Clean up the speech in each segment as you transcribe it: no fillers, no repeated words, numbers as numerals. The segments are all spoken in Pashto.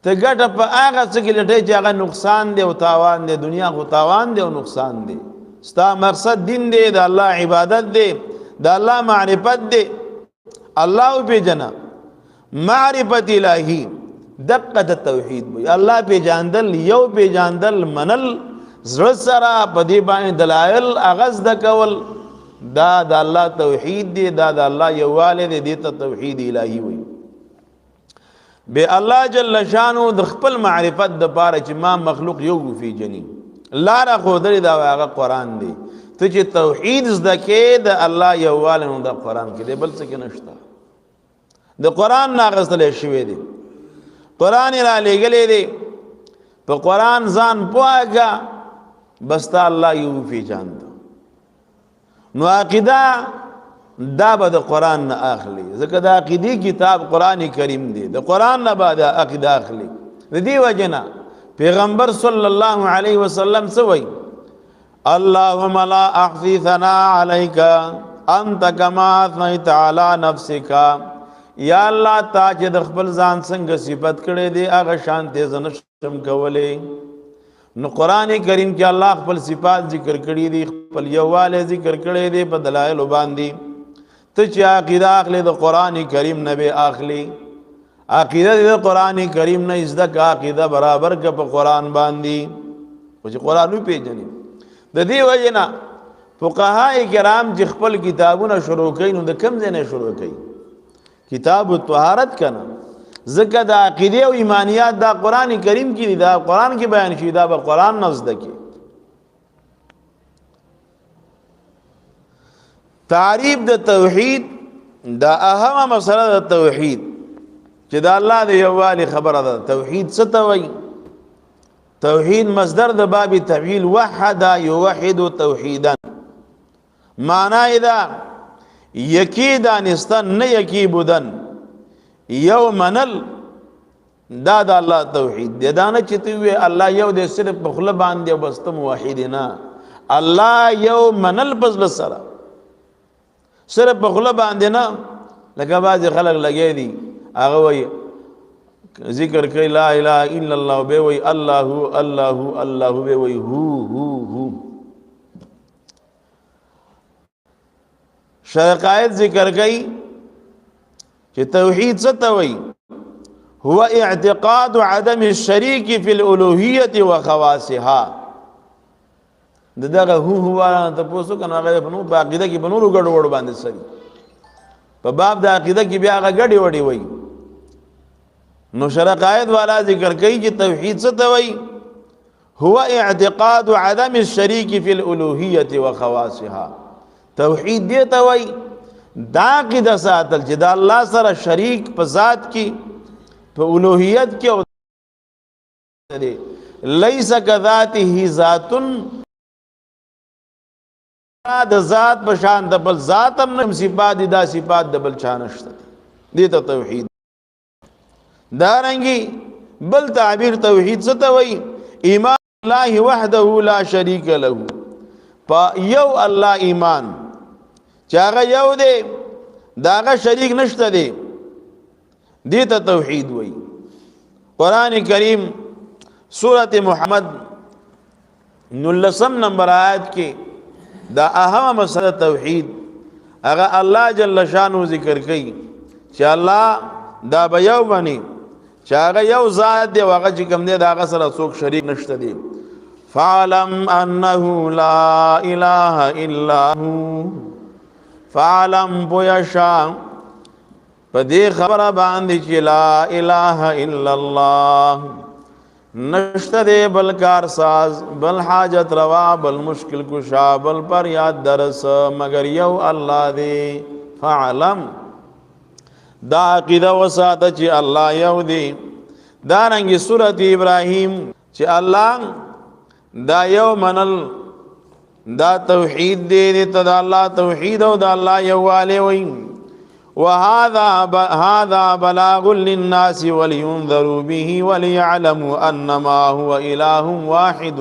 ته ګټه په هغه څه کې لټې چې هغه نقصان دی او تاوان دی. دنیا خو تاوان دی او نقصان دی. ستا مقصد دین دی، د الله عبادت دی، د الله معرفت دی. الله پیژنه معرفت الهی دقت توحید وي. الله پیژاندل، یو پیژاندل منل، زړه سره په دې باندې دلایل اغاز د کول، دا د الله توحید دی، دا د الله یووالی دی. دې ته توحید الهی وي. به الله جل شانو د خپل معرفت د پاره چې ما مخلوق یو فی جنی لار خودری دا هغه قران دی. ته چې توحید زده کې د الله یووالی نو د قران کې دی، بل څه کې نشته. د قران ناغستل شوی دی، قران را لګلې دی. په قران ځان پوهه بس ته الله یو فی جان دا. نو عقیده دا به د قرآن نه اخلي، ځکه د عقیدې کتاب قرآن کریم دی. د قرآن نه به د عقیده اخلي. د دې وجه نه پیغمبر صلی الله علیه وسلم څه وایي؟ اللهم لا احصي ثناء عليك انت كما اثنيت على نفسك. یا الله تا چې د خپل ځان څنګه صفت کړې دی هغه شان ته زنه شم کولې. نو قرآن کریم کې الله خپل صفات ذکر کړي دي، خپل یووالی ذکر کړي دي په دلایل باندې. ته چې عقیده اخلي د قرآن کریم نه به اخلي. عقیده د قرآن کریم نه زده کا، عقیده برابر کا په قرآن باندې، او چې قرآن پیژنې. د دې وجه نه فقهای کرام چې خپل کتابونه شروع کوي نو د کوم ځای نه شروع کوي؟ کتاب الطهارت کنه. ځکه د عقیده او ایمانیات دا قرآن کریم کې دي، دا قرآن کې بیان شي، دا به قرآن نه زده کې. تعریف د توحید دا اهمه مسله د توحید چې د الله د یووالي خبره ده. توحید څه ته وایي؟ توحید مصدر د باب تفعیل وحد یوحد توحیدا. معنی دا یکی دانستن نه یکی بودن، یو منل، دا د الله توحید دی. دا نه چې ته وې الله یو دی صرف په خوله باندې او بس ته موحد نه. الله یو منل په زړه سره، صرف په خوله باندې نه. لکه بعضې خلک لګی دي هغه وایي ذکر کوي لا اله الا الله، به وایي الله الله الله، به وایي هو هو هو. شرقایت ذکر کوي چې توحید څه ته وایي؟ هو اعتقاد عدم الشریک فی الالوهیة وخواصها. دغه هو ته پوسو کنه هغه په نو په عقیده کې بنورو ګډ وډ باندې سړي په باب د عقیده کې بیا هغه ګډي وډي وایي. نو شرقایت والا ذکر کوي چې توحید څه ته وایي؟ هو اعتقاد عدم الشریک فی الالوهیة وخواصها. توحید دې ته وایي دا عقیده ساتل چې د الله سره شریک په ذات کې، په الوهیت کې، او لیس کذاته ذات، د ذات بشان د بل ذات هم نه صفات دي، دا صفات د بل چا نشته. دې ته توحید. دارنګي بل تعبیر توحید څه ته وایي؟ ایمان الله وحده لا شریک له. په یو الله ایمان چې هغه یو دی، دا هغه شریک نشته دی. دې ته توحید وایي. قرآن کریم سورۃ محمد 19 نمبر آیت کې دا اهم مسله توحید هغه الله جل شانو ذکر کوي چې الله دا به یو بني، چې هغه یو ذات دی او هغه چې کوم دی دا هغه سره څوک شریک نشته دی. فعلم انه لا اله الا هو. فعلم پویشا په دې خبره باندې چې لا اله الا الله، نشته دی بل کارساز، بل حاجت روا، بل مشکل کشا، بل پر یاد درس مگر یو الله دی. فعلم دا عقیده وساته چې الله یو دی. دارنګه سورۃ ابراهیم چې الله دا یو منل، دا توحید دی. ته دا الله توحید او دا الله یووالی وایي. وهذا بلاغ للناس ولينذروا به وليعلموا انما هو اله واحد.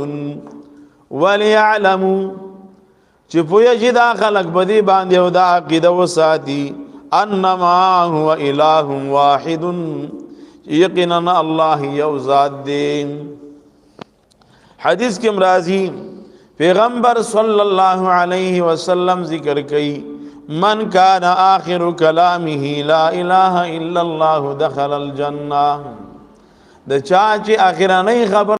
وليعلموا چې پوهه چې دا خلق بدی باندې او دا عقیده وساتي انما هو اله واحد، یقینا الله یو ذات دی. حدیث کې مرضی پیغمبر صلی الله علیه وسلم ذکر کئی من کان آخر کلامه لا اله الا الله دخل الجنہ. د چا چې اخرنۍ خبر